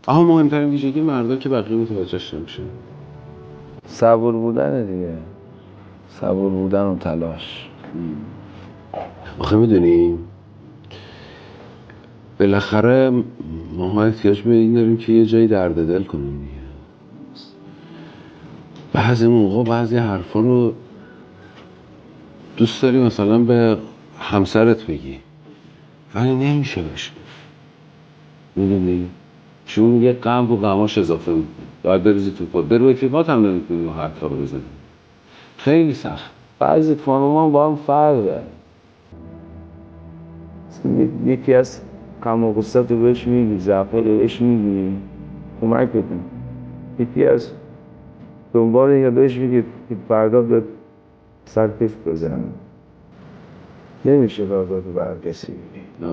اما مهمترین ویژگی مردا که بقیه متوجهش نمیشن. صبور بودن دیگه، صبور بودن و تلاش. آخه میدونی بالاخره ماها احتیاج به این داریم که یه جایی درد دل کنیم دیگه. بعضی موقع بعضی حرفا رو دوست داری مثلا به همسرت بگی ولی نمیشه بشه، میدونی؟ چون یه غم رو غماش اضافه میکنی، باید بریزی تو پا، به رفیقات هم نمیتونی حرفا رو بزنی. خیلی سخت. بعضی خانوما با هم فرق داره. یکی از غم و غصه تو بهش میگی، ضعفه بهش میگی، کمک بکن. یکی از دنبال یا بهش میگی که فردا به سر پیف بزنم. نمیشه فردا تو بر کسی بگی.